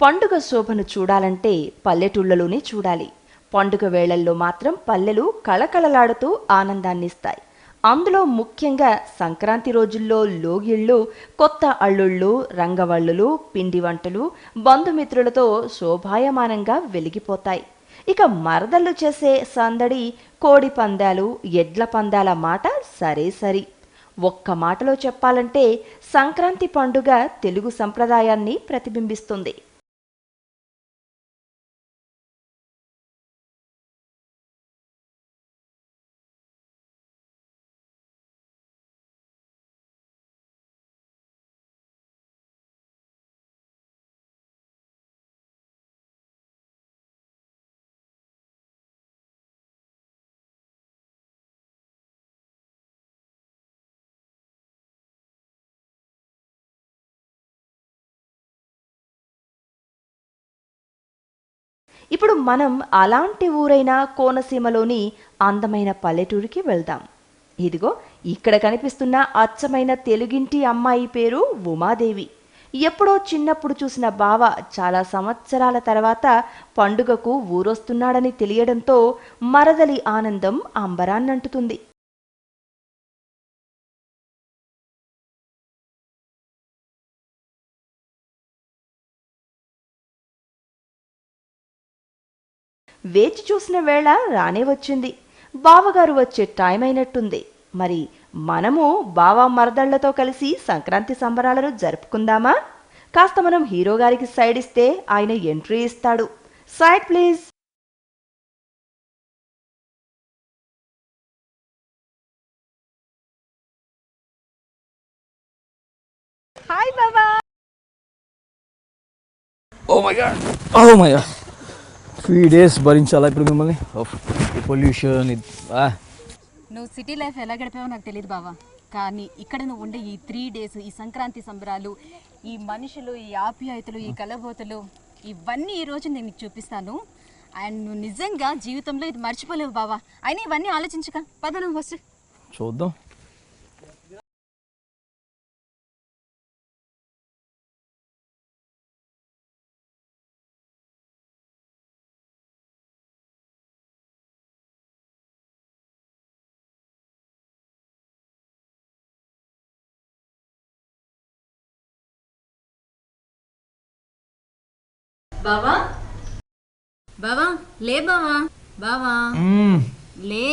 పండుగ శోభను చూడాలంటే పల్లెటూళ్ళలోనే చూడాలి. పండుగ వేళల్లో మాత్రం పల్లెలు కళకళలాడుతూ ఆనందాన్నిస్తాయి. అందులో ముఖ్యంగా సంక్రాంతి రోజుల్లో లోగిళ్ళు, కొత్త అల్లుళ్ళు, రంగవల్లులు, పిండి వంటలు, బంధుమిత్రులతో శోభాయమానంగా వెలిగిపోతాయి. ఇక మరదళ్ళు చేసే సందడి, కోడి పందాలు, ఎడ్ల పందాల మాట సరే సరి. ఒక్క మాటలో చెప్పాలంటే సంక్రాంతి పండుగ తెలుగు సంప్రదాయాన్ని ప్రతిబింబిస్తుంది. ఇప్పుడు మనం అలాంటి ఊరైన కోనసీమలోని అందమైన పల్లెటూరికి వెళ్దాం. ఇదిగో ఇక్కడ కనిపిస్తున్న అచ్చమైన తెలుగింటి అమ్మాయి పేరు ఉమాదేవి. ఎప్పుడో చిన్నప్పుడు చూసిన బావ చాలా సంవత్సరాల తర్వాత పండుగకు ఊరొస్తున్నాడని తెలియడంతో మరదలి ఆనందం అంబరాన్నంటుతుంది. వేచి చూసిన వేళ రానే వచ్చింది. బావగారు వచ్చే టైం అయినట్టుంది. మరి మనము బావ మరదళ్లతో కలిసి సంక్రాంతి సంబరాలను జరుపుకుందామా? కాస్త మనం హీరో గారికి సైడ్ ఇస్తే ఆయన ఎంట్రీ ఇస్తాడు. Side please. హాయ్ బాబా. Oh my god, oh my god, 3 days భరించాలా ఇప్పుడు మిమ్మల్ని? పొల్యూషన్. నువ్వు సిటీ లైఫ్ ఎలా గడిపావో నాకు తెలియదు బావా, కానీ ఇక్కడ నువ్వు ఉండే ఈ 3 days, ఈ సంక్రాంతి సంబరాలు, ఈ మనుషులు, ఈ ఆప్యాయతలు, ఈ కలబోతలు, ఇవన్నీ ఈరోజు నేను నీకు చూపిస్తాను. అండ్ నువ్వు నిజంగా జీవితంలో ఇది మర్చిపోలేవు బావా. అయినా ఇవన్నీ ఆలోచించక పద నువ్వు వస్తే చూద్దాం. బావా, బావా లే బావా, బావా లే.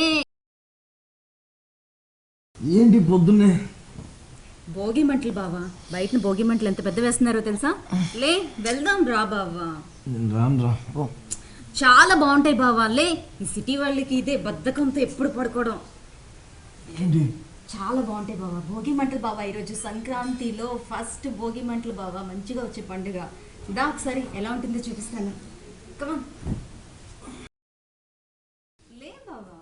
ఏంటి పొద్దున్నే భోగి మంటలు బావా, బయట భోగి మంటలు ఎంత పెద్ద వేస్తున్నారో తెలుసా? లే వెళ్దాం రా బావా. రాను రా. చాలా బాగుంటాయి బావా, లే. ఈ సిటీ వాళ్ళకి ఇదే బద్ధకంతో ఎప్పుడు పడుకోవడం. ఏంటి చాలా బాగుంటాయి బావా భోగి మంటలు బావా. ఈరోజు సంక్రాంతిలో ఫస్ట్ భోగి మంటలు బావా, మంచిగా వచ్చే పండుగ. దా ఒకసారి ఎలా ఉంటుందో చూపిస్తాను. కమాన్ లే బావా.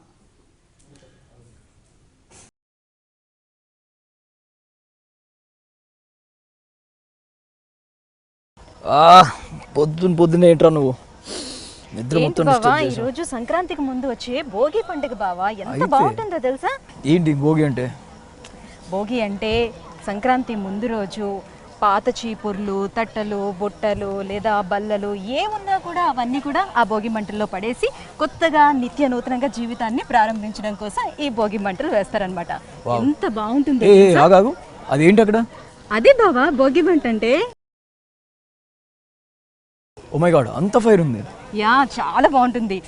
పొద్దున్నే ఏంట్రా నువ్వు? నిద్ర మొత్తం బావా, ఈ రోజు సంక్రాంతికి ముందు వచ్చే భోగి పండుగ బావా, ఎంత బాగుంటుందో తెలుసా? ఏంటి భోగి అంటే? భోగి అంటే సంక్రాంతి ముందు రోజు పాత చీపుర్లు, తట్టలు, బుట్టలు లేదా బల్లలు ఏమున్నా కూడా అవన్నీ కూడా ఆ భోగి మంటల్లో పడేసి కొత్తగా నిత్య నూతనంగా జీవితాన్ని ప్రారంభించడం కోసం ఈ భోగి మంటలు వేస్తారనమాట. ఎంత బాగుంటుంది. అదేంటి అక్కడ? అదే బావా భోగి మంట అంటే. ఓ మై గాడ్, అంత ఫైర్ ఉంది. యా, చాలా బాగుంటుంది.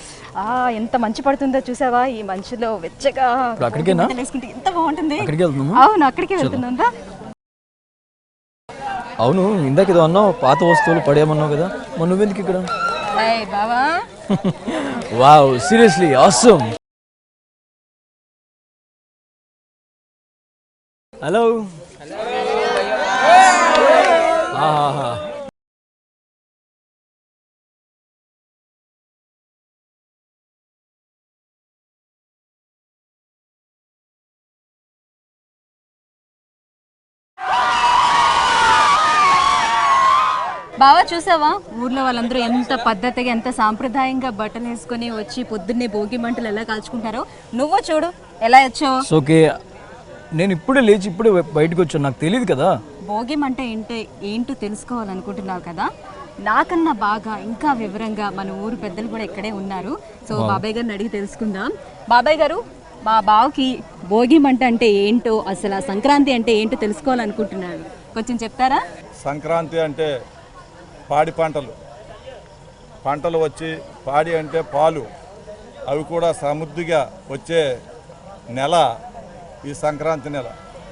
ఎంత మంచి పడుతుందో చూసావా? ఈ మంచులో వెచ్చగా ఎంత బాగుంటుంది. అవును, అక్కడికే వెళ్తుందా? అవును, ఇందాక ఏదో అన్నావు పాత వస్తువులు పడేయమన్నావు కదా, మరి నువ్వెందుకు ఇక్కడ? బావా వావ్, సీరియస్లీ ఆసమ్. హలో. బావా చూసావా, ఊర్లో వాళ్ళందరూ ఎంత పద్ధతిగా, ఎంత సాంప్రదాయంగా బట్టలు వేసుకొని వచ్చి పొద్దున్నే భోగి మంటలు ఎలా కాల్చుకుంటారో. నువ్వు చూడు ఎలా వచ్చావు. ఓకే, నేను ఇప్పుడే లేచి ఇప్పుడే బయటకు వచ్చాను, నాకు తెలియదు కదా. భోగి మంట ఏంటో తెలుసుకోవాలనుకుంటున్నావు కదా. నాకన్నా బాగా ఇంకా వివరంగా మన ఊరు పెద్దలు కూడా ఇక్కడే ఉన్నారు. సో బాబాయ్ గారిని అడిగి తెలుసుకుందాం. బాబాయ్ గారు, మా బావకి భోగి మంట అంటే ఏంటో, అసలు ఆ సంక్రాంతి అంటే ఏంటో తెలుసుకోవాలనుకుంటున్నాడు, కొంచెం చెప్తారా? సంక్రాంతి అంటే పాడి పంటలు వచ్చి, పాడి అంటే పాలు, అవి కూడా సమృద్ధిగా వచ్చే నెల ఈ సంక్రాంతి నెల.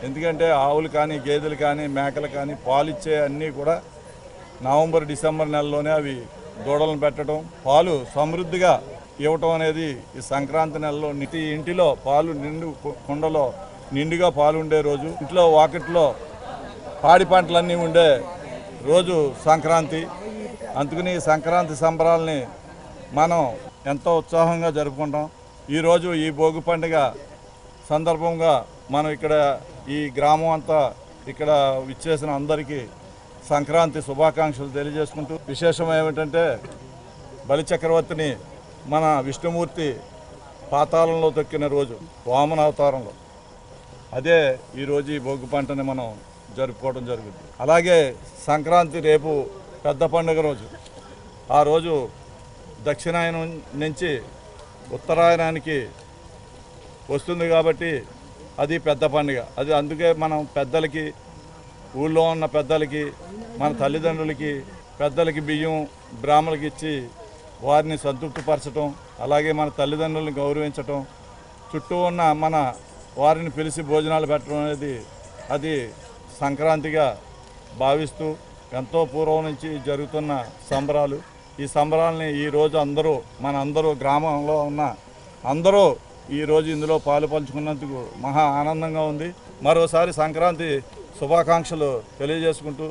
ఎందుకంటే ఆవులు కానీ, గేదెలు కానీ, మేకలు కానీ పాలిచ్చే అన్నీ కూడా నవంబర్ డిసెంబర్ నెలలోనే అవి దూడలను పెట్టడం, పాలు సమృద్ధిగా ఇవ్వటం అనేది ఈ సంక్రాంతి నెలలో ప్రతి ఇంటిలో పాలు కుండలో నిండుగా పాలు ఉండే రోజు, ఇంట్లో వాకిట్లో పాడి పంటలన్నీ ఉండే రోజు సంక్రాంతి. అందుకని సంక్రాంతి సంబరాలని మనం ఎంతో ఉత్సాహంగా జరుపుకుంటాం. ఈరోజు ఈ భోగి పండుగ సందర్భంగా మనం ఇక్కడ ఈ గ్రామం అంతా ఇక్కడ విచ్చేసిన అందరికీ సంక్రాంతి శుభాకాంక్షలు తెలియజేసుకుంటూ, విశేషం ఏమిటంటే బలిచక్రవర్తిని మన విష్ణుమూర్తి పాతాళంలో తొక్కిన రోజు, వామన అవతారంలో. అదే ఈరోజు ఈ భోగి పంటని మనం జరుపుకోవడం జరుగుతుంది. అలాగే సంక్రాంతి రేపు పెద్ద పండుగ రోజు. ఆ రోజు దక్షిణాయనం నుంచి ఉత్తరాయణానికి వస్తుంది కాబట్టి అది పెద్ద పండుగ. అది అందుకే మనం పెద్దలకి, ఊళ్ళో ఉన్న పెద్దలకి, మన తల్లిదండ్రులకి, పెద్దలకి బియ్యం బ్రాహ్మణులకి ఇచ్చి వారిని సంతృప్తిపరచడం, అలాగే మన తల్లిదండ్రులను గౌరవించటం, చుట్టూ ఉన్న మన వారిని పిలిచి భోజనాలు పెట్టడం అనేది అది సంక్రాంతిగా భావిస్తూ ఎంతో పూర్వం నుంచి జరుగుతున్న సంబరాలు. ఈ సంబరాలని ఈరోజు అందరూ గ్రామంలో ఉన్న అందరూ ఈరోజు ఇందులో పాలు పంచుకున్నందుకు మహా ఆనందంగా ఉంది. మరోసారి సంక్రాంతి శుభాకాంక్షలు తెలియజేసుకుంటూ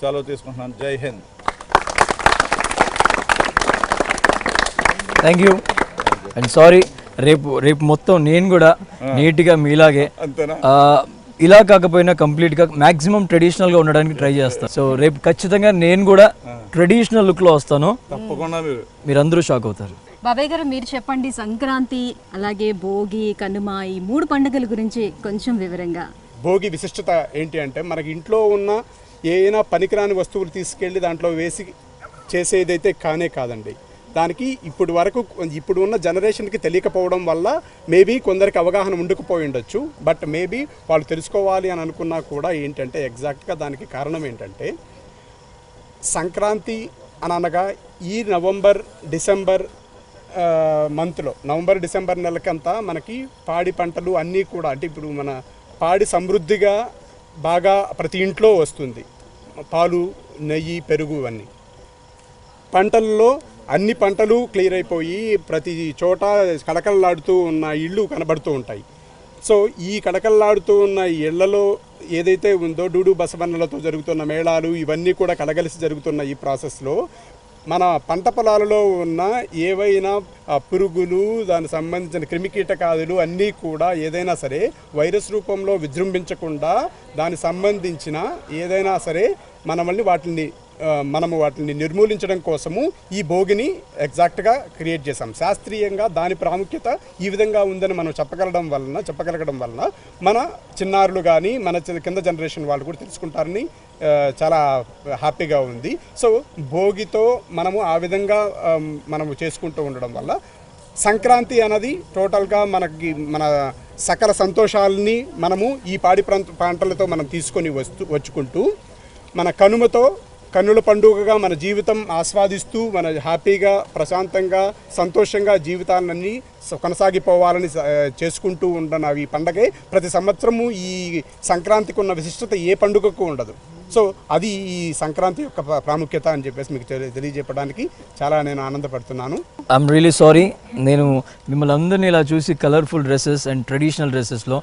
సెలవు తీసుకుంటున్నాను. జై Hind. Thank you and sorry. రేపు మొత్తం నేను కూడా నీట్గా మీలాగే, ఇలా కాకపోయినా కంప్లీట్గా మ్యాక్సిమం ట్రెడిషనల్గా ఉండడానికి ట్రై చేస్తాను. సో రేపు ఖచ్చితంగా నేను కూడా ట్రెడిషనల్ లుక్లో వస్తాను. తప్పకుండా మీరందరూ షాక్ అవుతారు. బాబాయ్ గారు, మీరు చెప్పండి, సంక్రాంతి అలాగే భోగి, కనుమ, ఈ 3 పండుగల గురించి కొంచెం వివరంగా. భోగి విశిష్టత ఏంటి అంటే, మనకి ఇంట్లో ఉన్న ఏదైనా పనికిరాని వస్తువులు తీసుకెళ్ళి దాంట్లో వేసి చేసేదైతే కాదండి. దానికి ఇప్పుడు ఉన్న జనరేషన్కి తెలియకపోవడం వల్ల మేబీ కొందరికి అవగాహన ఉండకపోయి ఉండొచ్చు. బట్ మేబీ వాళ్ళు తెలుసుకోవాలి అని అనుకున్నా కూడా ఏంటంటే ఎగ్జాక్ట్గా దానికి కారణం ఏంటంటే, సంక్రాంతి అనగా ఈ నవంబర్ డిసెంబర్ నెలకంతా మనకి పాడి పంటలు అన్నీ కూడా, అంటే ఇప్పుడు మన పాడి సమృద్ధిగా బాగా ప్రతి ఇంట్లో వస్తుంది. పాలు, నెయ్యి, పెరుగు ఇవన్నీ. పంటల్లో అన్ని పంటలు క్లియర్ అయిపోయి ప్రతి చోట కడకల్లాడుతూ ఉన్న ఇళ్ళు కనబడుతూ ఉంటాయి. సో ఈ కడకల్లాడుతూ ఉన్న ఇళ్లలో ఏదైతే ఉందో డూడు బసవన్నలతో జరుగుతున్న మేళాలు ఇవన్నీ కూడా కలగలిసి జరుగుతున్న ఈ ప్రాసెస్లో మన పంట పొలాలలో ఉన్న ఏవైనా పురుగులు, దానికి సంబంధించిన క్రిమికీటకాదులు అన్నీ కూడా ఏదైనా సరే వైరస్ రూపంలో విజృంభించకుండా దానికి సంబంధించిన ఏదైనా సరే మనము వాటిని నిర్మూలించడం కోసము ఈ భోగిని ఎగ్జాక్ట్గా క్రియేట్ చేసాం. శాస్త్రీయంగా దాని ప్రాముఖ్యత ఈ విధంగా ఉందని మనం చెప్పగలగడం వలన మన చిన్నారులు కానీ మన కింద జనరేషన్ వాళ్ళు కూడా తెలుసుకుంటారని చాలా హ్యాపీగా ఉంది. సో భోగితో మనము ఆ విధంగా మనము చేసుకుంటూ ఉండడం వల్ల సంక్రాంతి అన్నది టోటల్గా మన సకల సంతోషాలని మనము ఈ పాడి పంటలతో మనం తీసుకొని వచ్చుకుంటూ మన కన్నుల పండుగగా మన జీవితం ఆస్వాదిస్తూ మన హ్యాపీగా, ప్రశాంతంగా, సంతోషంగా జీవితాలన్నీ కొనసాగిపోవాలని చేసుకుంటూ ఉండన ఈ పండగే ప్రతి సంవత్సరము ఈ సంక్రాంతికి ఉన్న విశిష్టత ఏ పండుగకు ఉండదు. సో అది ఈ సంక్రాంతి యొక్క ప్రాముఖ్యత అని చెప్పేసి మీకు తెలియజెప్పడానికి చాలా నేను ఆనందపడుతున్నాను. I'm really sorry. నేను మిమ్మల్ని అందరినీ ఇలా చూసి కలర్ఫుల్ డ్రెస్సెస్ అండ్ ట్రెడిషనల్ డ్రెస్సెస్లో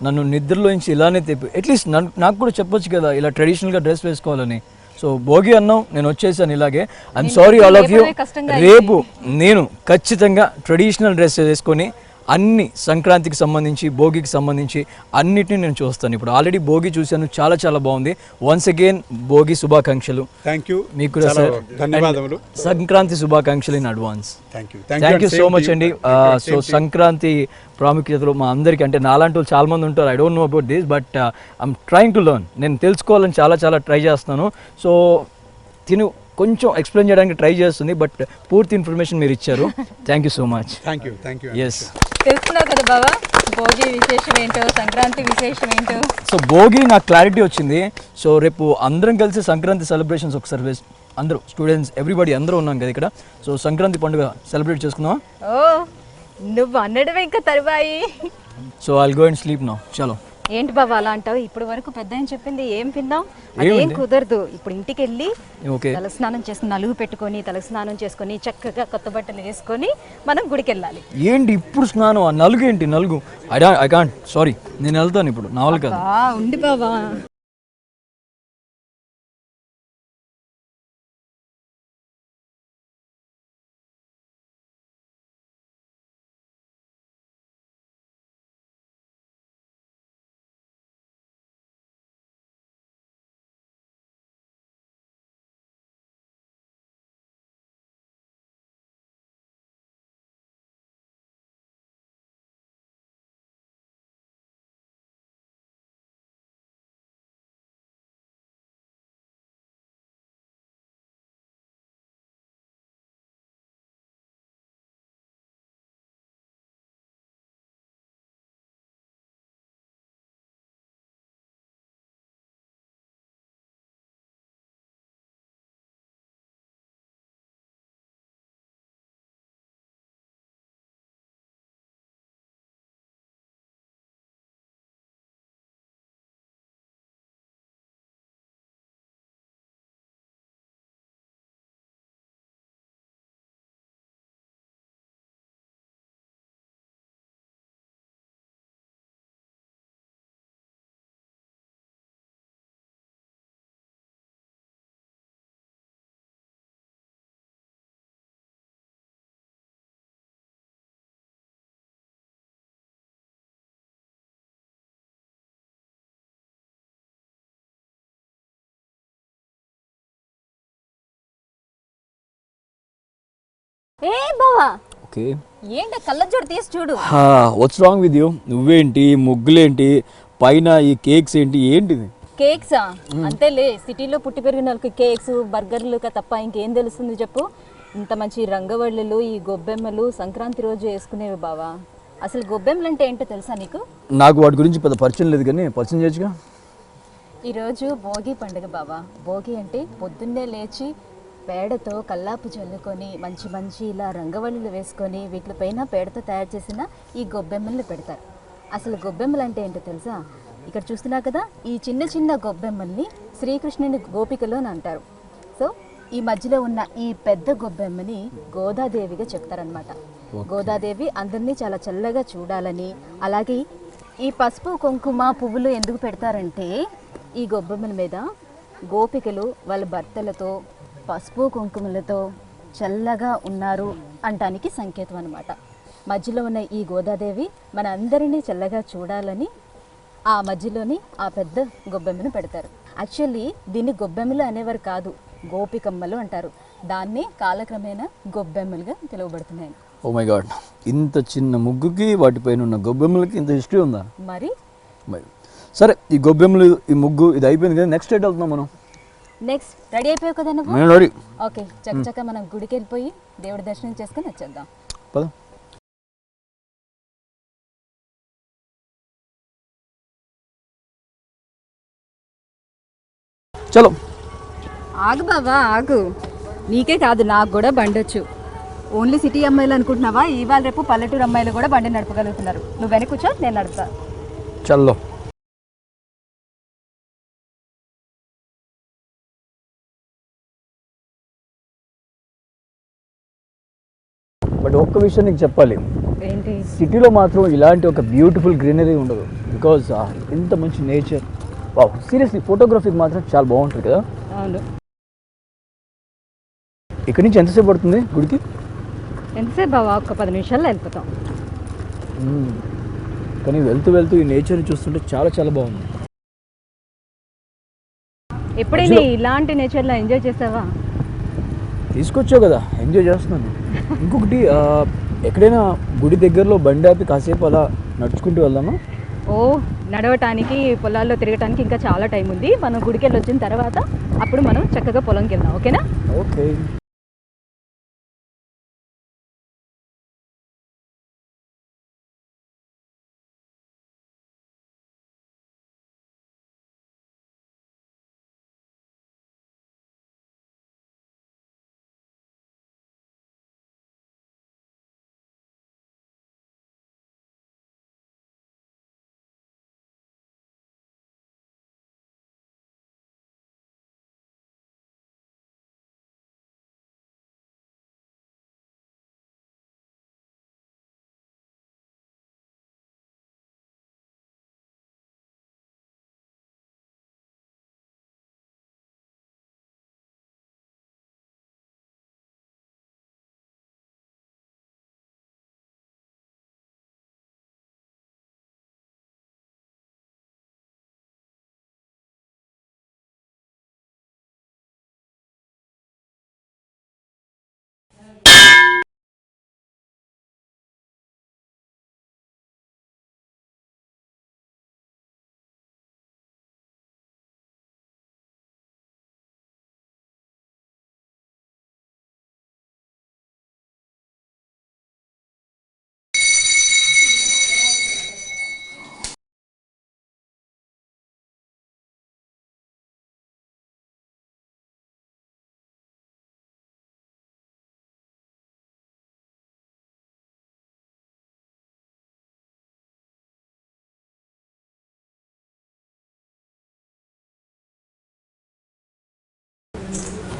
నన్ను నిద్రలోంచి ఇలానే అట్లీస్ట్ నాకు కూడా చెప్పొచ్చు కదా ఇలా ట్రెడిషనల్గా డ్రెస్ వేసుకోవాలని. సో భోగి అన్నాం, నేను వచ్చేసాను ఇలాగే. I'm sorry all of you. రేపు నేను ఖచ్చితంగా ట్రెడిషనల్ డ్రెస్ వేసుకొని అన్ని సంక్రాంతికి సంబంధించి, భోగికి సంబంధించి అన్నిటిని నేను చూస్తాను. ఇప్పుడు ఆల్రెడీ భోగి చూశాను, చాలా చాలా బాగుంది. వన్స్ అగైన్ భోగి శుభాకాంక్షలు. Thank you. మీకు కూడా సార్ ధన్యవాదములు. సంక్రాంతి శుభాకాంక్షలు in advance. Thank you so much అండి. సో సంక్రాంతి ప్రాముఖ్యతలు మా అందరికీ, అంటే నాలాంటి వాళ్ళు చాలా మంది ఉంటారు. I don't know about this, but I'm trying to learn. నేను తెలుసుకోవాలని చాలా చాలా ట్రై చేస్తున్నాను. సో కొంచెం ఎక్స్ప్లెయిన్ చేయడానికి ట్రై చేస్తుంది, బట్ పూర్తి ఇన్ఫర్మేషన్ మీరు ఇచ్చారు. Thank you so much. Thank you. Yes. తెలుసుకున్నావు కదా బావా, భోగి విశేషం ఏంటో, సంక్రాంతి విశేషం ఏంటో. సో భోగి నాకు క్లారిటీ వచ్చింది. సో రేపు అందరం కలిసి సంక్రాంతి సెలబ్రేషన్స్ ఒకసారి అందరూ స్టూడెంట్స్ ఎవ్రీబడి అందరూ ఉన్నాం కదా ఇక్కడ. సో సంక్రాంతి పండుగ సెలబ్రేట్ చేసుకుందాం. ఓ నువ్వు అనడమే ఇంకా తరువాయి. So I'll go and sleep now. చలో. ఏంటి బాబా అలా అంటావు? ఇప్పటి వరకు పెద్ద అని చెప్పింది ఏం విన్నాం? అదేం కుదరదు. ఇప్పుడు ఇంటికి వెళ్ళి ఓకే, తలస్నానం చేసుకుని నలుగు పెట్టుకొని తలస్నానం చేసుకొని చక్కగా కొత్త బట్టలు వేసుకొని మనం గుడికి వెళ్ళాలి. ఏంటి ఇప్పుడు స్నానం? ఆ నలుగు ఏంటి? నలుగు ఐ కాంట్, సారీ, నేను వెళ్తాను ఇప్పుడు, నా వల్ల కాదు. ఉండి బాబా. ఏ బావా, ఓకే, ఏంటి కళ్ళజోడు తీసి చూడు. What's wrong with you? నువ్వేంటి, ముగ్గులేంటి, పైన ఈ కేక్స్ ఏంటి, ఏంటిది? కేక్సా? అంతేలే, సిటీలో పుట్టి పెరిగిన వాళ్ళకి కేక్స్ బర్గర్లు తప్ప ఇంకేం తెలుస్తుంది చెప్పు. ఇంత మంచి రంగవల్లులు, ఈ గొబ్బెమ్మలు సంక్రాంతి రోజు వేసుకునేవి బావా. అసలు గొబ్బెమ్మలు అంటే ఏంటో తెలుసా నీకు? నాకు వాటి గురించి పెద్ద పరిచయం లేదు, కానీ పరిచయం చేయొచ్చుగా. ఈరోజు భోగి పండుగ బావా. భోగి అంటే పొద్దున్నే లేచి పేడతో కల్లాపు చల్లుకొని మంచి మంచి ఇలా రంగవల్లులు వేసుకొని వీటిపైన పేడతో తయారు చేసిన ఈ గొబ్బెమ్మల్ని పెడతారు. అసలు గొబ్బెమ్మలు అంటే ఏంటో తెలుసా? ఇక్కడ చూస్తున్నా కదా, ఈ చిన్న చిన్న గొబ్బెమ్మల్ని శ్రీకృష్ణుని గోపికలు అని అంటారు. సో ఈ మధ్యలో ఉన్న ఈ పెద్ద గొబ్బెమ్మని గోదాదేవిగా చెప్తారనమాట. గోదాదేవి అందరినీ చాలా చల్లగా చూడాలని, అలాగే ఈ పసుపు కుంకుమ పువ్వులు ఎందుకు పెడతారంటే ఈ గొబ్బెమ్మల మీద గోపికలు వాళ్ళ భర్తలతో పసుపు కుంకుమలతో చల్లగా ఉన్నారు అంటానికి సంకేతం అన్నమాట. మధ్యలో ఉన్న ఈ గోదాదేవి మన అందరినీ చల్లగా చూడాలని ఆ మధ్యలోని ఆ పెద్ద గొబ్బెమ్మను పెడతారు. యాక్చువల్లీ దీన్ని గొబ్బెమ్మలు అనేవారు కాదు, గోపికమ్మలు అంటారు. దాన్ని కాలక్రమేణా గొబ్బెమ్మలుగా పిలువబడుతున్నాయి. ఓ మై గాడ్, ఇంత చిన్న ముగ్గుకి వాటిపైన ఉన్న గొబ్బెమ్మలకి ఇంత హిస్టరీ ఉందా? మరి సరే, ఈ గొబ్బెమ్మలు, ఈ ముగ్గు ఇది అయిపోయింది కదా, నెక్స్ట్ ఎట్ వెళ్తున్నాం మనం? నెక్స్ట్ రెడీ అయిపోయావు కదా నువ్వు? నేను రెడీ. ఓకే, చక్కచక్క మనం గుడికి వెళ్ళిపోయి దేవుడి దర్శనం చేసుకుని వచ్చేద్దాం. పద. చలో. ఆగు బాబా ఆగు, నీకే కాదు నాకు కూడా బండొచ్చు. ఓన్లీ సిటీ అమ్మాయిలు అనుకుంటున్నావా? ఇవాళ రేపు పల్లెటూరు అమ్మాయిలు కూడా బండి నడపగలుగుతున్నారు. నువ్వు వెనక కూర్చో, నేను నడుపుతా. చల్లో. బట్ ఒక్క విషయం నీకు చెప్పాలి, ఏంటి? సిటీలో మాత్రం ఇలాంటి ఒక బ్యూటిఫుల్ గ్రీనరీ ఉండదు. బికాజ్ ఇంత మంచి నేచర్, వావ్, సీరియస్లీ ఫోటోగ్రఫీకి మాత్రం చాలా బాగుంటుంది కదా. అవును. ఇక్కడి నుంచి ఎంతసేపు పడుతుంది గుడికి? ఎంతసేపు బాబా? ఒక 10 నిమిషాల్లో వెళ్ళిపోతాం. కానీ వెళ్తూ వెళ్తూ ఈ నేచర్ని చూస్తుంటే చాలా చాలా బాగుంది. ఎప్పుడైనా ఇలాంటి నేచర్లో ఎంజాయ్ చేసావా? తీసుకొచ్చావు కదా, ఎంజాయ్ చేస్తున్నాను. ఇంకొకటి, ఎక్కడైనా గుడి దగ్గరలో బండి ఆపి కాసేపు అలా నడుచుకుంటూ వెళ్దామా? ఓ నడవటానికి పొలాల్లో తిరగటానికి ఇంకా చాలా టైం ఉంది. మనం గుడికి వెళ్ళి వచ్చిన తర్వాత అప్పుడు మనం చక్కగా పొలంకి వెళ్దాం, ఓకేనా? ఓకే.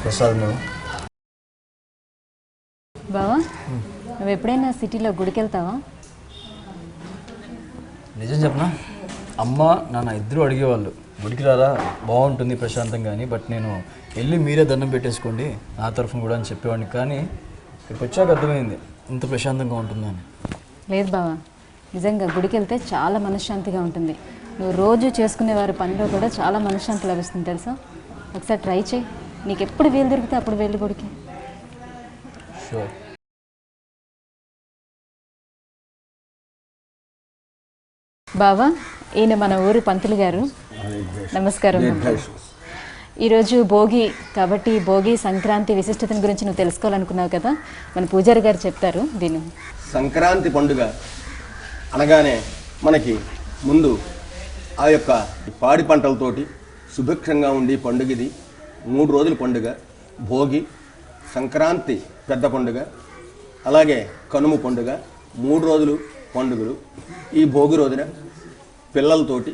ప్రసాద్ మేము బావా, నువ్వు ఎప్పుడైనా సిటీలో గుడికి వెళ్తావా? నిజం చెప్పనా, అమ్మ నాన్న ఇద్దరు అడిగేవాళ్ళు గుడికి రారా బాగుంటుంది ప్రశాంతంగా అని. బట్ నేను వెళ్ళి మీరే దండం పెట్టేసుకోండి నా తరఫున కూడా అని చెప్పేవాడిని. కానీ ఇక్కడికి వచ్చాక అర్థమైంది ఇంత ప్రశాంతంగా ఉంటుందని. లేదు బావా, నిజంగా గుడికి వెళ్తే చాలా మనశ్శాంతిగా ఉంటుంది. నువ్వు రోజు చేసుకునే వారి పనిలో కూడా చాలా మనశ్శాంతి లభిస్తుంది తెలుసా. ఒకసారి ట్రై చేయి, నీకు ఎప్పుడు వీలు దొరికితే అప్పుడు వెళ్ళి గుడికి. షూర్. బావా, ఈయన మన ఊరు పంతులు గారు. నమస్కారం. ఈరోజు భోగి కాబట్టి భోగి సంక్రాంతి విశిష్టతను గురించి నువ్వు తెలుసుకోవాలనుకున్నావు కదా, మన పూజారి గారు చెప్తారు. దీని సంక్రాంతి పండుగ అనగానే మనకి ముందు ఆ యొక్క పాడి పంటలతోటి సుభిక్షంగా ఉండి పండుగ ఇది. 3 రోజుల పండుగ. భోగి, సంక్రాంతి పెద్ద పండుగ, అలాగే కనుమ పండుగ. 3 రోజులు పండుగలు. ఈ భోగి రోజున పిల్లలతోటి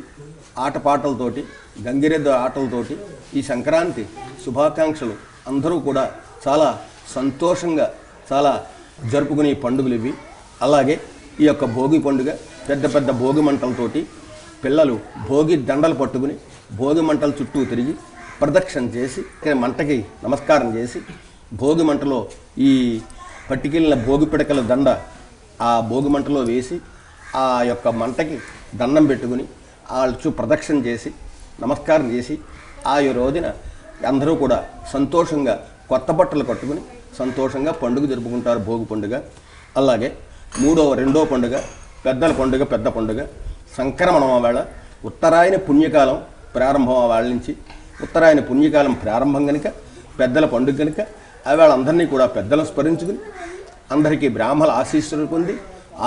ఆటపాటలతోటి గంగిరెద్దు ఆటలతోటి ఈ సంక్రాంతి శుభాకాంక్షలు అందరూ కూడా చాలా సంతోషంగా చాలా జరుపుకునే పండుగలు ఇవి. అలాగే ఈ యొక్క భోగి పండుగ పెద్ద పెద్ద భోగి మంటలతోటి పిల్లలు భోగి దండలు పట్టుకుని భోగి మంటల చుట్టూ తిరిగి ప్రదక్షిణ చేసి మంటకి నమస్కారం చేసి భోగి మంటలో ఈ పట్టుకెళ్ళిన భోగి పిడకల దండ ఆ భోగి మంటలో వేసి ఆ యొక్క మంటకి దండం పెట్టుకుని వాళ్ళు ప్రదక్షిణ చేసి నమస్కారం చేసి ఆ రోజున అందరూ కూడా సంతోషంగా కొత్త బట్టలు కట్టుకుని సంతోషంగా పండుగ జరుపుకుంటారు భోగి పండుగ. అలాగే రెండో పండుగ పెద్దల పండుగ పెద్ద పండుగ సంక్రమణం వేళ ఉత్తరాయణ పుణ్యకాలం ప్రారంభం వేళ నుంచి ఉత్తరాయణ పుణ్యకాలం ప్రారంభం కనుక పెద్దల పండుగ కనుక ఆవేళ అందరినీ కూడా పెద్దలను స్మరించుకుని అందరికీ బ్రాహ్మణ ఆశీస్సులు పొంది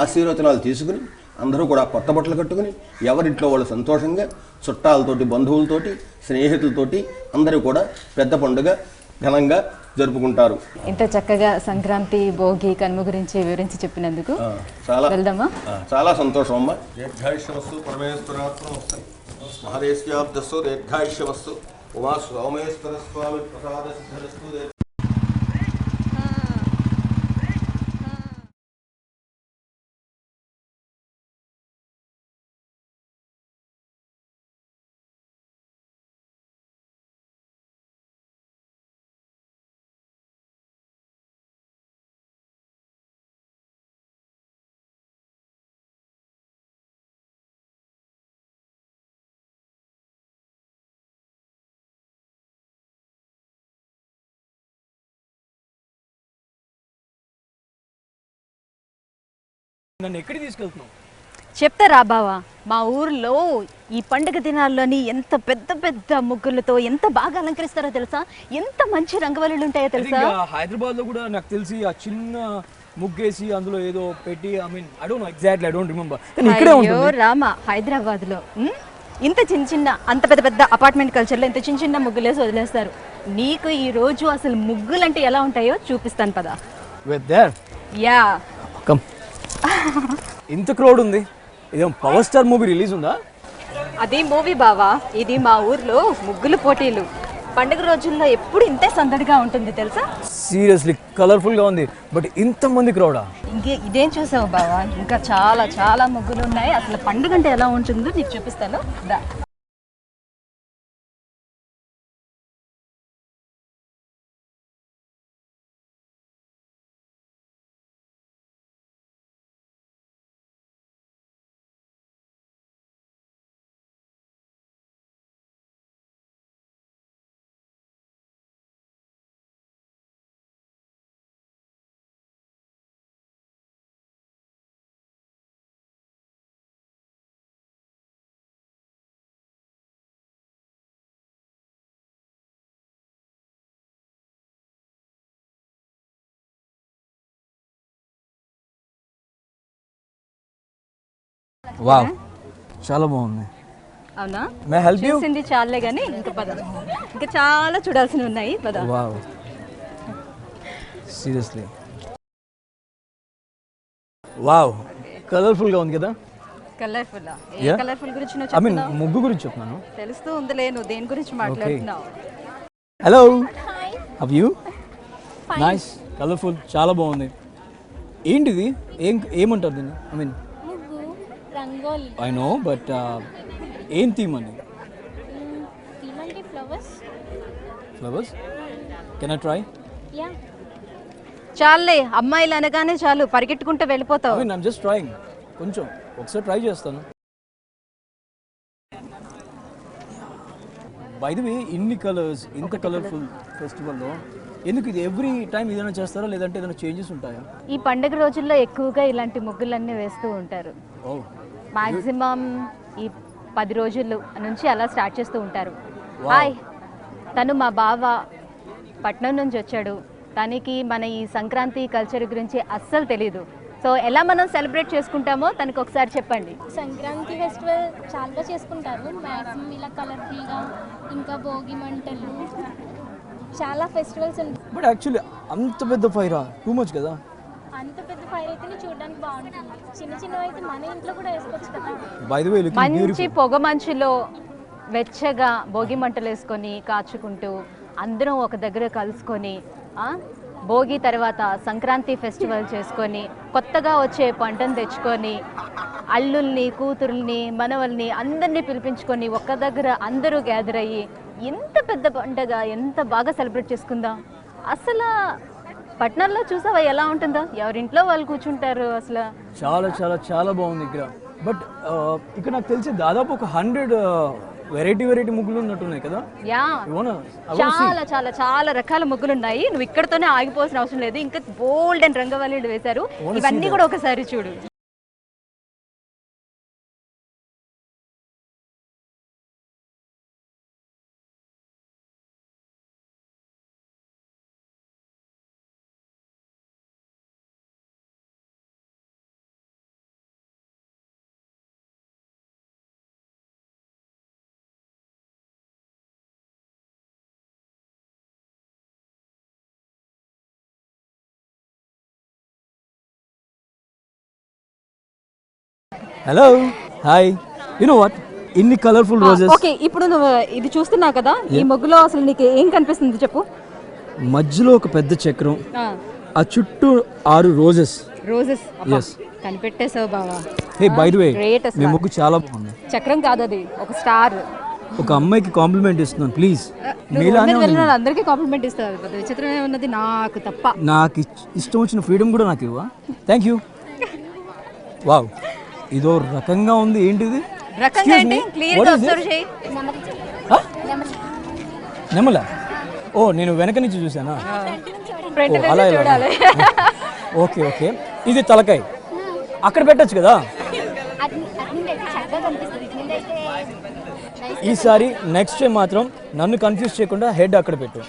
ఆశీర్వచనాలు తీసుకుని అందరూ కూడా కొత్త బట్టలు కట్టుకుని ఎవరింట్లో వాళ్ళు సంతోషంగా చుట్టాలతోటి బంధువులతోటి స్నేహితులతోటి అందరూ కూడా పెద్ద పండుగ ఘనంగా జరుపుకుంటారు. ఇంత చక్కగా సంక్రాంతి భోగి కనుమ గురించి వివరించి చెప్పినందుకు వెళ్దామా? చాలా సంతోషం అమ్మ. దీర్ఘాయుష్యవస్తు పరమేశ్వరాత్మ మహదేశ్యాబ్దస్సు దీర్ఘాయుష్యవస్తు ఉమా సోమేశ్వర స్వామి ప్రసాద సిద్ధరస్తు. నన్ను ఎక్కడికి తీసుకెళ్తున్నావు? చెప్తారా బావా, మా ఊర్లో ఈ పండుగ దినాల్లోని ఎంత పెద్ద పెద్ద ముగ్గులతో ఎంత బాగా అలంకరిస్తారో తెలుసా, ఎంత మంచి రంగవల్లులు ఉంటాయో తెలుసా. హైదరాబాద్ లో కూడా నాకు తెలిసి ఆ చిన్న ముగ్గేసి అందులో ఏదో పెట్టి I don't know exactly, I don't remember. ఇక్కడే అయ్యో రామ, హైదరాబాద్ లో ఇంత చిన్న చిన్న అంత పెద్ద పెద్ద అపార్ట్మెంట్ కల్చర్లో ఇంత చిన్న చిన్న ముగ్గులేసి వదిలేస్తారు. నీకు ఈ రోజు అసలు ముగ్గులు అంటే ఎలా ఉంటాయో చూపిస్తాను పదా. With their yeah come. ఇంత క్రౌడ్ ఉంది, ఇదేం పవర్ స్టార్ మూవీ రిలీజ్ ఉందా? అది మూవీ బావా, ఇది మా ఊర్లో ముగ్గులు పోటీలు. పండుగ రోజుల్లో ఎప్పుడు ఇంతే సందడిగా ఉంటుంది తెలుసా. సీరియస్లీ కలర్ఫుల్ గా ఉంది, బట్ ఇంత మంది క్రౌడా? ఇదేం చూసావు బావా, ఇంకా చాలా చాలా ముగ్గులు ఉన్నాయి. అసలు పండుగ అంటే ఎలా ఉంటుందో నీకు చూపిస్తాను దా. వావ్, చాలా బాగుంది. అవునా, మే హెల్ప్ యూ? చూసింది చాలే కానీ ఇంకా పద, ఇంకా చాలా చూడాల్సినవి ఉన్నాయి పద. వావ్, సీరియస్లీ వావ్, కలర్ఫుల్ గా ఉంది కదా. కలర్ఫుల్ ఏ Yeah. కలర్ఫుల్ గురించి నువ్వు ఐ మీన్ చెప్తున్నావు? ముగ్గు గురించి చెప్తున్నాను. తెలుస్తూ ఉందిలే, నువ్వు దేని గురించి మాట్లాడుతున్నావు. Hello, have you? Nice, colourful, చాలా బాగుంది. ఏంటిది? ఏమంటారు దీన్ని? ఐ మీన్ ముగ్గు రంగోలి ఐ నో, బట్ ఏం థీమ్ అని? థీమ్ అంటే flowers. Flowers? Can I try? Yeah చాలే, అమ్మాయిలు అనగానే చాలు పరిగెట్టుకుంటూ వెళ్ళిపోతావు. I mean I'm just trying, కొంచెం ఒకసారి ట్రై చేస్తాను. బై ది వే, ఇన్ని కలర్స్, ఇంత కలర్ఫుల్ ఫెస్టివల్లో ఎందుకు ఇది ఎవ్రీ టైం ఏదైనా చేస్తారా, లేదంటే ఏదైనా చేంజెస్ ఉంటాయా? ఈ పండుగ రోజుల్లో ఎక్కువగా ఇలాంటి ముగ్గులన్నీ వేస్తూ ఉంటారు. ఓ, మాక్సిమం ఈ 10 రోజుల నుంచి అలా స్టార్ట్ చేస్తూ ఉంటారు. హాయ్, తను మా బావ పట్నం నుంచి వచ్చాడు. తనకి మన ఈ సంక్రాంతి కల్చర్ గురించి అస్సలు తెలీదు. సో ఎలా మనం సెలబ్రేట్ చేసుకుంటామో తనకు ఒకసారి చెప్పండి. సంక్రాంతి ఫెస్టివల్ చాలా చేసుకుంటారు. మ్యాక్సిమం ఇలా కలర్ఫుల్గా, ఇంకా భోగి మంటలు, చాలా ఫెస్టివల్స్ ఉంటాయి. బట్ యాక్చువల్లీ అంత పెద్ద ఫైరా టూ మచ్ కదా. అంత పెద్ద ఫైర్ అయితేనే చూడడానికి బాగుంటుంది. చిన్న చిన్నవి అయితే మన ఇంట్లో కూడా వేసుకోవచ్చు కదా. బై ది వే, లుకింగ్ మంచి బ్యూటిఫుల్. పొగ మంచులో వెచ్చగా భోగి మంటలు వేసుకొని కాచుకుంటూ అందరం ఒక దగ్గర కలుసుకొని భోగి తర్వాత సంక్రాంతి ఫెస్టివల్ చేసుకొని కొత్తగా వచ్చే పంటను తెచ్చుకొని అల్లుల్ని, కూతుర్ని, మనవల్ని అందరినీ పిలిపించుకొని ఒక్క దగ్గర అందరూ గ్యాదర్ అయ్యి ఎంత పెద్ద పండగ, ఎంత బాగా సెలబ్రేట్ చేసుకుందాం. అసలు పట్టణాల్లో చూసావా ఎలా ఉంటుందో, ఎవరింట్లో వాళ్ళు కూర్చుంటారు. అసలు చాలా చాలా చాలా బాగుంది ఇక్కడ. బట్ ఇక్కడ నాకు తెలిసి దాదాపు ఒక 100 వెరైటీ ముగ్గులు ఉన్నట్టున్నాయి కదా. Yeah, You wanna- I wanna see. చాలా చాలా చాలా రకాల ముగ్గులు ఉన్నాయి. నువ్వు ఇక్కడతోనే ఆగిపోవాల్సిన అవసరం లేదు. ఇంకా బోల్డ్ అండ్ రంగవల్లులు వేశారు. wanna see ఇవన్నీ that. కూడా ఒకసారి చూడు. Hello, hi. You know what, ఇన్ని కలర్ఫుల్ రోజెస్. ఓకే, ఇప్పుడు నువ్వు ఇది చూస్తున్నావు కదా, ఈ ముగ్గులో అసలు నీకు ఏం కనిపిస్తుంది చెప్పు. మధ్యలో ఒక పెద్ద చక్రం, ఆ చుట్టూ 6 రోజెస్. Roses Yes. కనిపెట్టేసావు బావా. హే, బై ది వే, Great మీ అసలు. ముగ్గు చాలా బాగుంది. చక్రం కాదు, అది ఒక స్టార్. ఒక అమ్మాయికి కాంప్లిమెంట్ ఇస్తున్నాను ప్లీజ్. నువ్వు మీలానే వెళ్ళిన ఉంది. అందరికీ కాంప్లిమెంట్ ఇస్తావు. పెద్ద విచిత్రమే ఉన్నది నాకు తప్ప. నాకు ఇష్టం వచ్చిన ఫ్రీడమ్ కూడా నాకు ఇవ్వా? Thank you. వావ్, ఇదో రకంగా ఉంది. ఏంటిది? రకంగా అంటే క్లియర్ గా అబ్జర్వ్ చేయి. నెమల? ఓ, నేను వెనక నుంచి చూసానా? ఫ్రంట్ ఓ, అలా నుంచి ఇలా. చూడాలి. ఓకే ఓకే, ఇది తలకాయ. అక్కడ పెట్టచ్చు కదా. అది బాగా కనిపిస్తుంది. ఇదైతే ఈసారి నెక్స్ట్ టైం మాత్రం నన్ను కన్ఫ్యూజ్ చేయకుండా హెడ్ అక్కడ పెట్టు.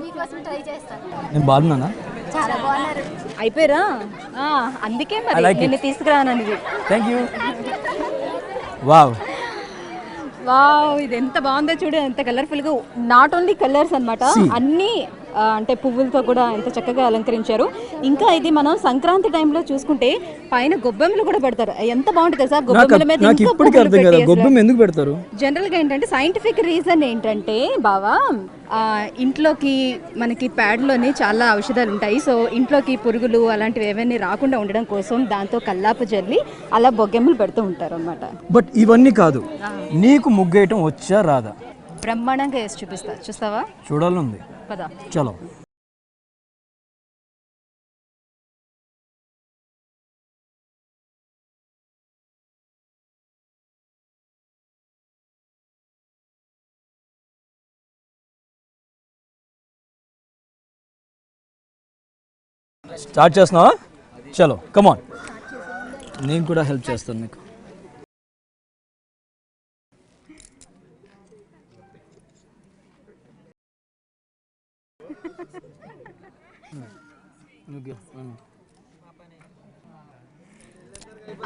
మీకోసం ట్రై చేస్తాను. నేను బాగున్నానా? చాలా బాగున్నారు. అయిపోయారా? అందుకే I మరి like it. నిన్ను తీసుకురానది. Thank you. వావ్, వావ్, ఇది ఎంత బాగుందో చూడు, ఎంత కలర్ఫుల్ గా. నాట్ ఓన్లీ కలర్స్ అన్నమాట, అన్ని అంటే పువ్వులతో కూడా ఎంత చక్కగా అలంకరించారు. ఇంకా ఇది మనం సంక్రాంతి టైంలో చూసుకుంటే పైన గొబ్బెమ్మలు కూడా పెడతారు. ఎంత బాగుంటుంది తెలుసా? గొబ్బెమ్మల మీద నాకు ఇప్పటికీ అర్థం కదా గొబ్బెమ్మ ఎందుకు పెడతారు. జనరల్ గా ఏంటంటే సైంటిఫిక్ రీజన్ ఏంటంటే బావా, ఇంట్లోకి మనకి ప్యాడ్లోని చాలా ఔషధాలు ఉంటాయి. సో ఇంట్లోకి పురుగులు అలాంటివి ఏవన్నీ రాకుండా ఉండడం కోసం దాంతో కల్లాపు జల్లి అలా బొగ్గెమ్మలు పెడుతూ ఉంటారు అన్నమాట. బట్ ఇవన్నీ కాదు, నీకు ముగ్గేయటం వచ్చా రాదా? బ్రహ్మాండంగా వేసి చూపిస్తా, చూస్తావా? చూడాలనుంది, పదా. చలో. స్టార్ట్ చేస్తున్నావా? చలో, కమాన్. నేను కూడా హెల్ప్ చేస్తాను మీకు.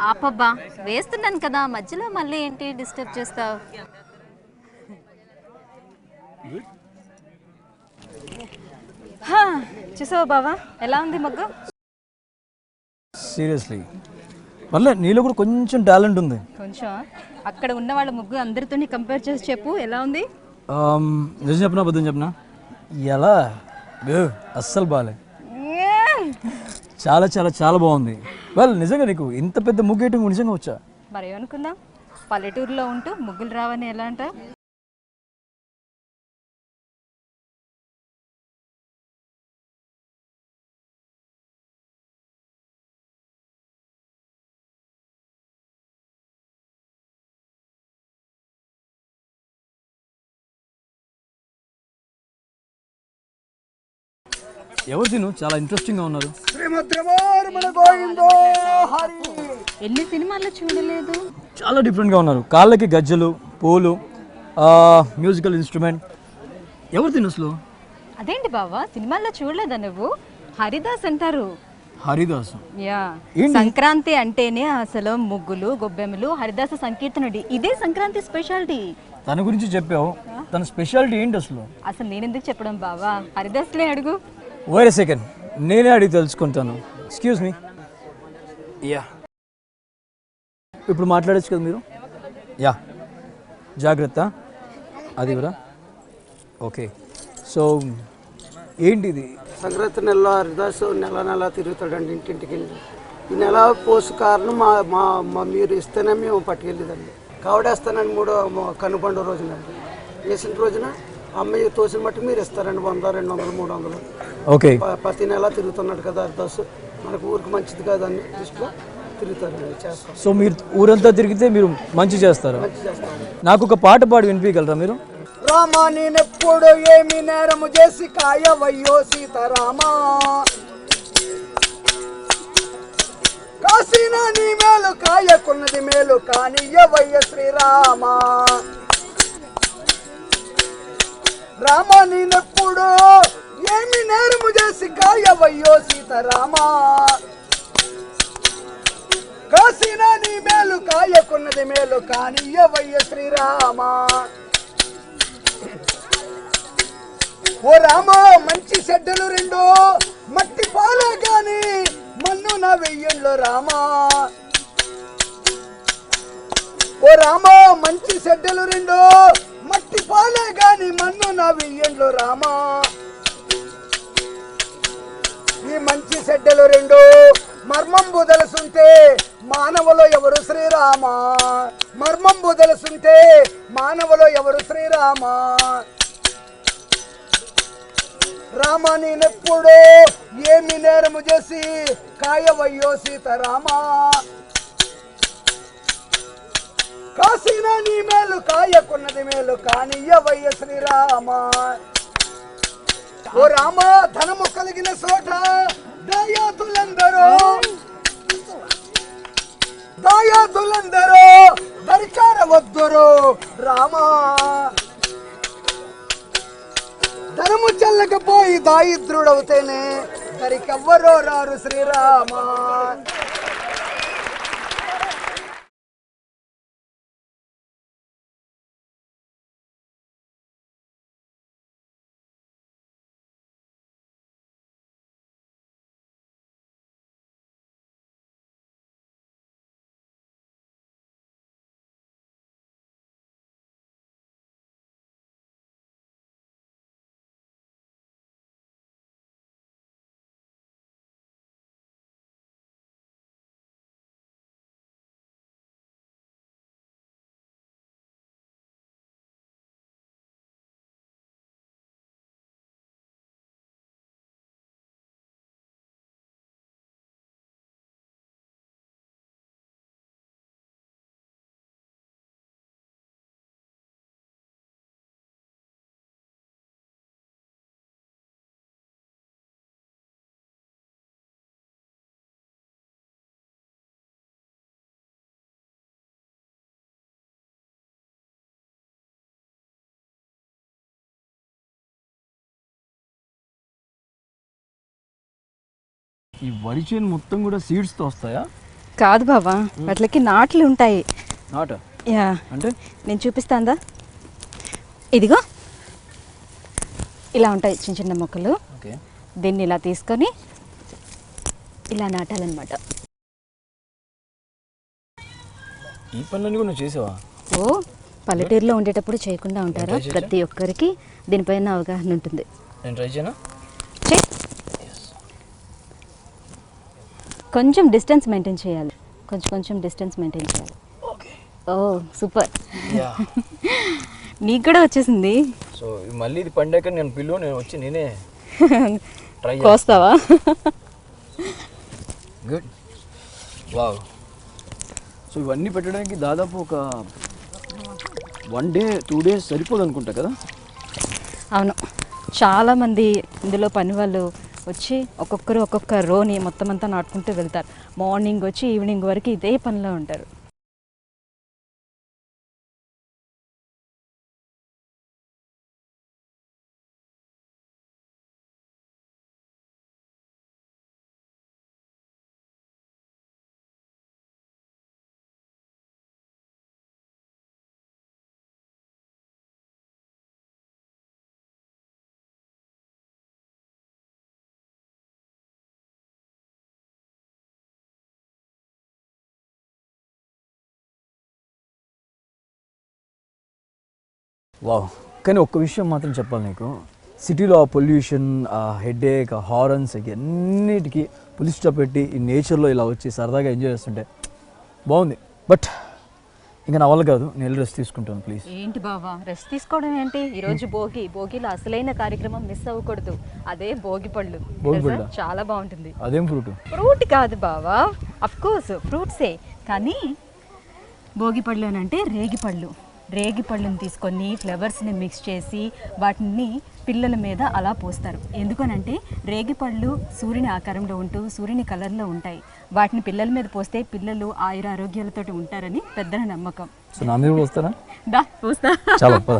ఆపబ్బా, వేస్తున్నాను కదా, మధ్యలో మళ్ళీ ఏంటి డిస్టర్బ్ చేస్తావు? చూసావా బావా, ఎలా ఉంది ముగ్గు? సీరియస్లీ పర్లేదు, నీలో కూడా కొంచెం టాలెంట్ ఉంది. కొంచెం. అక్కడ ఉన్న వాళ్ళ ముగ్గు అందరితో కంపేర్ చేసి చెప్పు, ఎలా ఉంది? నిజం చెప్పనా అబద్ధం చెప్పనా? ఎలా? అస్సలు బాలే. చాలా చాలా చాలా బాగుంది. వెల్, నిజంగా నీకు ఇంత పెద్ద ముగ్గేయటం నిజంగా వచ్చా? మరి ఏమనుకున్నా, పల్లెటూరులో ఉంటూ ముగ్గులు రావని ఎలా అంట? ఎవరు తిను చాలా ఇంట్రెస్టింగ్గా ఉన్నారు. ఎన్ని సినిమాల్లో చూడలేదు. చాలా డిఫరెంట్గా ఉన్నారు. కాళ్ళకి గజ్జలు, పూలు, మ్యూజికల్ ఇన్స్ట్రుమెంట్. ఎవరు తిను అసలు? అదేంటి బావా, సినిమాల్లో చూడలేదా నువ్వు? హరిదాస్ అంటారు. హరిదాస్. యా, సంక్రాంతి అంటేనే అసలు ముగ్గులు, గొబ్బెమ్మలు, హరిదాస సంకీర్తనుడి. ఇదే సంక్రాంతి స్పెషాలిటీ. తన గురించి చెప్పావు, తన స్పెషాలిటీ ఏంటి అసలు? అసలు నేనెందుకు చెప్పడం బావా, హరిదాస్లే అడుగు. వెయిట్ ఎ సెకండ్, నేనే అడిగి తెలుసుకుంటాను. Excuse me. యా, ఇప్పుడు మాట్లాడచ్చు కదా మీరు? యా, జాగ్రత్త. అది కూడా ఓకే. సో ఏంటిది? సంక్రాంతి నెలలో హరిదాసు నెల తిరుగుతాడండి ఇంటింటికి వెళ్ళి. ఈ నెల పోసు కారణం మా మీరు ఇస్తేనే మేము పట్టుకెళ్ళేదండి. కావడేస్తానండి 3వ కనుపండు రోజునండి. వేసిన రోజున అమ్మాయి తోసిన మట్టి మీరు ఇస్తారండి 100, 200, 300. ఓకే. ప్రతి నెల తిరుగుతున్నాడు కదా హరిదాసు, మనకు ఊరికి మంచిది కాదని దృష్టిలో తిరుగుతారండి, చేస్తాం. సో మీరు ఊరంతా తిరిగితే మీరు మంచి చేస్తారు. నాకు ఒక పాట పాడి వినిపించగలరా మీరు? రామా నేనెప్పుడు ఏమి నేరము చేసి కాయవయ్యో సీతారామా, కాసిన నీ మేలు కాయకున్నది మేలు కానియవయ్య శ్రీరామా. రామా నేనెప్పుడు ఏమి నేరము చేసి కాయవయ్యో సీతారామా, కాసిన నీ మేలు కాయకున్నది మేలు కానియవయ్య శ్రీరామా. ఓ రామా మంచి చెడ్డలు రెండు మట్టి పాలే గాని మన్ను నా వెయ్యళ్ళు రామా. ఓ రామా మంచి చెడ్డలు రెండు మట్టి పాలే గాని మన్ను నా వెయ్యళ్ళు రామా. ఈ మంచి చెడ్డలు రెండు మర్మంబు తెలుసుంటే మానవులో ఎవరు శ్రీరామా, మర్మంబు తెలుసుంటే మానవులో ఎవరు శ్రీరామా. రామా నేనెప్పుడు ఏమి నేరము చేసి కాయవయ్యో సీతారామా, కాసిన నీ మేలు కాయకున్నది మేలు కానియవయ్య శ్రీరామా. ఓ రామా ధనము కలిగిన చోట దాయాదులందరూ దరిచారవద్దురు రామా ధనము చెల్లకపోయి దాయిద్రుడవుతేనే దరికెవ్వరో రారు శ్రీరామ. ఈ వరి చేను మొత్తం కూడా సీడ్స్తో వస్తాయా? కాదు బావా, వాటికి నాట్లు ఉంటాయి. నాట యా, అంటే నేను చూపిస్తాందా, ఇదిగో ఇలా ఉంటాయి చిన్న చిన్న మొక్కలు. ఓకే, దీన్ని ఇలా తీసుకొని ఇలా నాటాలన్నమాట. ఈ పనులన్నీ కూడా నువ్వు చేసావా? ఓ, పల్లెటూరులో ఉండేటప్పుడు చేయకుండా ఉంటారా? ప్రతి ఒక్కరికి దీనిపైన అవగాహన ఉంటుంది. నేను ట్రై చేయనా? చెయ్. కొంచెం డిస్టెన్స్ మెయింటైన్ చేయాలి, కొంచెం డిస్టెన్స్ మెయింటైన్ చేయాలి. ఓ సూపర్, నీకు కూడా వచ్చేసింది. సో మళ్ళీ ఇది పండాక నేను నేను వచ్చి నేనే ట్రై కోస్తావా? Good, wow. సో ఇవన్నీ పెట్టడానికి దాదాపు ఒక 1 డే 2 days సరిపోదు అనుకుంటా కదా? అవును, చాలామంది ఇందులో పని వాళ్ళు వచ్చి ఒక్కొక్కరు ఒక్కొక్క రోని మొత్తం అంతా నాటుకుంటూ వెళ్తారు. మార్నింగ్ వచ్చి ఈవినింగ్ వరకు ఇదే పనిలో ఉంటారు. వావ్. కానీ ఒక్క విషయం మాత్రం చెప్పాలి నీకు, సిటీలో ఆ పొల్యూషన్, ఆ హెడేక్, ఆ హారన్స్ అన్నిటికీ పులి స్టాప్ పెట్టి ఈ నేచర్లో ఇలా వచ్చి సరదాగా ఎంజాయ్ చేస్తుంటే బాగుంది. బట్ ఇంకా నా వల్ల కాదు, నేను రెస్ట్ తీసుకుంటాను ప్లీజ్. ఏంటి బావా రెస్ట్ తీసుకోవడం ఏంటి? ఈరోజు భోగిలో అసలైన కార్యక్రమం మిస్ అవ్వకూడదు. అదే భోగి పళ్ళు. చాలా బాగుంటుంది. అదేం ఫ్రూట్ కాదు బావా, అఫ్ కోర్స్ ఫ్రూట్సే, కానీ భోగి పళ్ళు అని అంటే రేగి పళ్ళుని తీసుకొని ఫ్లవర్స్ని మిక్స్ చేసి వాటిని పిల్లల మీద అలా పోస్తారు. ఎందుకనంటే రేగిపళ్ళు సూర్యుని ఆకారంలో ఉంటూ సూర్యుని కలర్లో ఉంటాయి. వాటిని పిల్లల మీద పోస్తే పిల్లలు ఆయురారోగ్యాలతో ఉంటారని పెద్దల నమ్మకం. సో నా మీద పోస్తారా? దా పోస్తా. చాలా పద.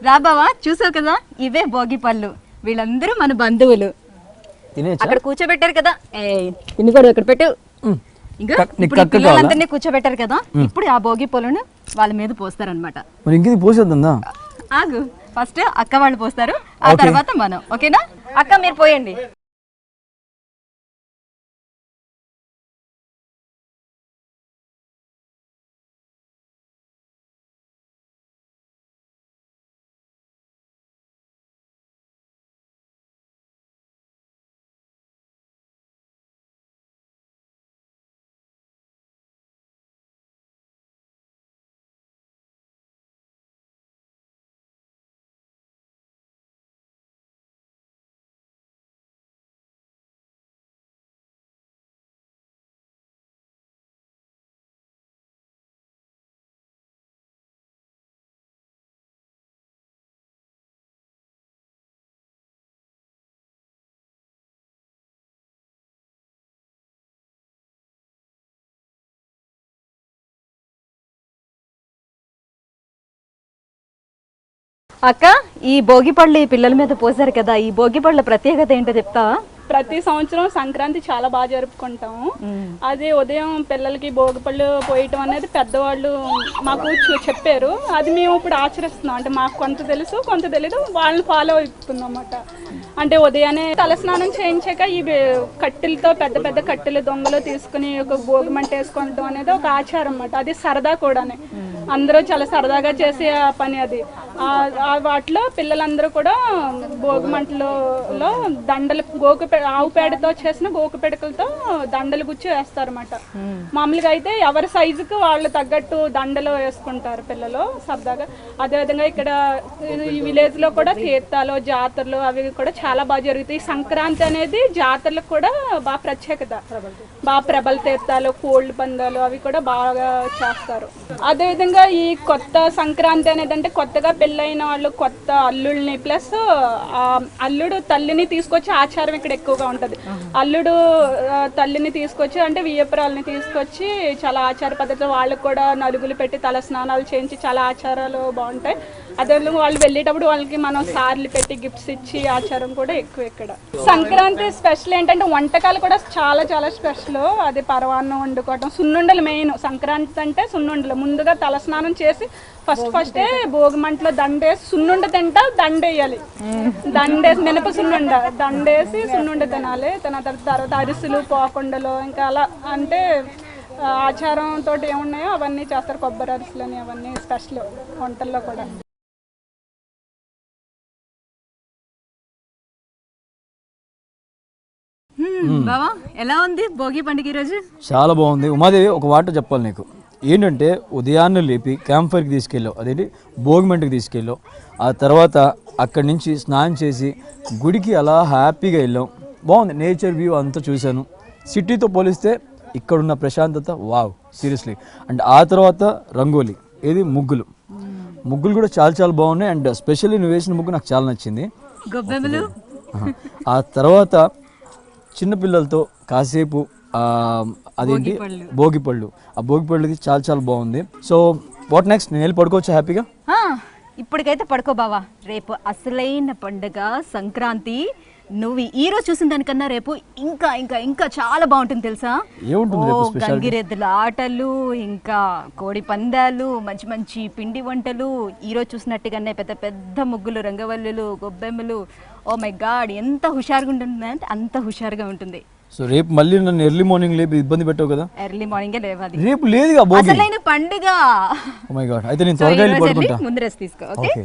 రా బావా, చూసావు కదా, ఇవే భోగి పళ్ళు. వీళ్ళందరూ మన బంధువులు. అక్కడ కూర్చోబెట్టారు కదా, తిని కూడా ఇక్కడ పెట్టు. ఇంకా పిల్లలందరినీ కూర్చోబెట్టారు కదా, ఇప్పుడు ఆ భోగి పళ్ళును వాళ్ళ మీద పోస్తారనమాట. మరి ఇంకేది పోసేద్దా? ఆగు, ఫస్ట్ అక్క వాళ్ళు పోస్తారు, ఆ తర్వాత మనం. ఓకేనా అక్క, మీరు పోయండి. అక్క, ఈ భోగి పళ్ళు ఈ పిల్లల మీద పోసారు కదా, ఈ భోగి పళ్ళ ప్రత్యేకత ఏంటో చెప్తావా? ప్రతి సంవత్సరం సంక్రాంతి చాలా బాగా జరుపుకుంటాము. అది ఉదయం పిల్లలకి భోగిపళ్ళు పోయటం అనేది పెద్దవాళ్ళు మాకు చెప్పారు. అది మేము ఇప్పుడు ఆచరిస్తున్నాం. అంటే మాకు కొంత తెలుసు, కొంత తెలీదు, వాళ్ళని ఫాలో అవుతున్నాం అన్నమాట. అంటే ఉదయాన్నే తలస్నానం చేయించాక ఈ కట్టెలతో పెద్ద పెద్ద కట్టెలు దొంగలు తీసుకుని ఒక భోగి మంట వేసుకోవడం అనేది ఒక ఆచారం అన్నమాట. అది సరదా కూడానే, అందరూ చాలా సరదాగా చేసే పని అది. వాటిలో పిల్లలందరూ కూడా భోగి మంటలో దండలు ఆవు పేడతో చేసిన గోకు పిడకలతో దండలు గుచ్చి వేస్తారన్నమాట. మామూలుగా అయితే ఎవరి సైజుకి వాళ్ళు తగ్గట్టు దండలు వేసుకుంటారు పిల్లలు సరదాగా. అదేవిధంగా ఇక్కడ ఈ విలేజ్ లో కూడా తీర్థాలు, జాతరలు అవి కూడా చాలా బాగా జరుగుతాయి. సంక్రాంతి అనేది జాతరలకు కూడా బాగా ప్రత్యేకత. బాగా ప్రబల తీర్థాలు, కోళ్ళు పందాలు అవి కూడా బాగా చేస్తారు. అదేవిధంగా ఈ కొత్త సంక్రాంతి అనేది అంటే కొత్తగా పెళ్ళైన వాళ్ళు కొత్త అల్లుల్ని ప్లస్ అల్లుడు తల్లిని తీసుకొచ్చి ఆచారం ఇక్కడ ఎక్కువగా ఉంటుంది. అల్లుడు తల్లిని తీసుకొచ్చి అంటే వియ్యపురాలని తీసుకొచ్చి చాలా ఆచార పద్ధతులు వాళ్ళకు కూడా నలుగులు పెట్టి తల స్నానాలు చేయించి చాలా ఆచారాలు బాగుంటాయి. అదేవిధంగా వాళ్ళు వెళ్ళేటప్పుడు వాళ్ళకి మనం సార్లు పెట్టి గిఫ్ట్స్ ఇచ్చి ఆచారం కూడా ఎక్కువ ఇక్కడ. సంక్రాంతి స్పెషల్ ఏంటంటే వంటకాలు కూడా చాలా చాలా స్పెషల్. అది పరవాన్నం వండుకోవటం, సున్నుండలు మెయిన్. సంక్రాంతి అంటే సున్నుండలు. ముందుగా తలస్నానం చేసి ఫస్టే భోగి మంటలో దండేసి సున్నుండ తింటా, దండేయాలి. దండేసి మినప సున్నుండ దండేసి సున్నుండ తినాలి. తర్వాత అరిసెలు, పోకుండలు, ఇంకా అలా అంటే ఆచారంతో ఏమున్నాయో అవన్నీ చేస్తారు. కొబ్బరి అరిసెలు అని అవన్నీ స్పెషల్ వంటల్లో కూడా. బావా, ఎలా ఉంది భోగి పండుగ ఈరోజు? చాలా బాగుంది. ఉమాదేవి, ఒక మాట చెప్పాలి నీకు. ఏంటంటే ఉదయాన్నే లేపి క్యాంప్ ఫైర్కి తీసుకెళ్ళావు, అదేంటి భోగిమంటకి తీసుకెళ్ళావు. ఆ తర్వాత అక్కడి నుంచి స్నానం చేసి గుడికి అలా హ్యాపీగా వెళ్ళాం. బాగుంది, నేచర్ వ్యూ అంతా చూశాను. సిటీతో పోలిస్తే ఇక్కడున్న ప్రశాంతత వావ్, సీరియస్లీ. అండ్ ఆ తర్వాత రంగోలీ, ఏది ముగ్గులు కూడా చాలా చాలా బాగున్నాయి. అండ్ స్పెషల్లీ నువ్వు వేసిన ముగ్గు నాకు చాలా నచ్చింది. గొబ్బెమ్మలు. ఆ తర్వాత చిన్నపిల్లలతో కాసేపు అదేంటి భోగిపళ్ళు, ఆ భోగిపళ్ళుకి చాలా చాలా బాగుంది. So what next? నేను వెళ్ళి పడుకోవచ్చు హ్యాపీగా? ఇప్పటికైతే పడుకో బావా. రేపు అసలైన పండుగ సంక్రాంతి. నువ్వు ఈ రోజు చూసిన దానికన్నా రేపు ఇంకా ఇంకా ఇంకా చాలా బాగుంటుంది తెలుసా? గంగిరెద్దుల ఆటలు, ఇంకా కోడి పందాలు, మంచి మంచి పిండి వంటలు, ఈ రోజు చూసినట్టుగానే పెద్ద పెద్ద ముగ్గులు, రంగవల్లులు, గొబ్బెమ్మలు. ఓ మై గాడ్, ఎంత హుషారుగా ఉంటుంది అంటే అంత హుషారుగా ఉంటుంది. సో రేపు మళ్ళీ నన్ను ఎర్లీ మార్నింగ్ లేపి ఇబ్బంది పెట్టావు కదా? ఎర్లీ మార్నింగే లేవాలి. రేపు లేదుగా భోగి. అసలైన పండుగ. ఓ మై గాడ్, అయితే నేను త్వరగా వెళ్ళి పడుకుంటా. ముందు రెస్ట్ తీసుకో. ఓకే.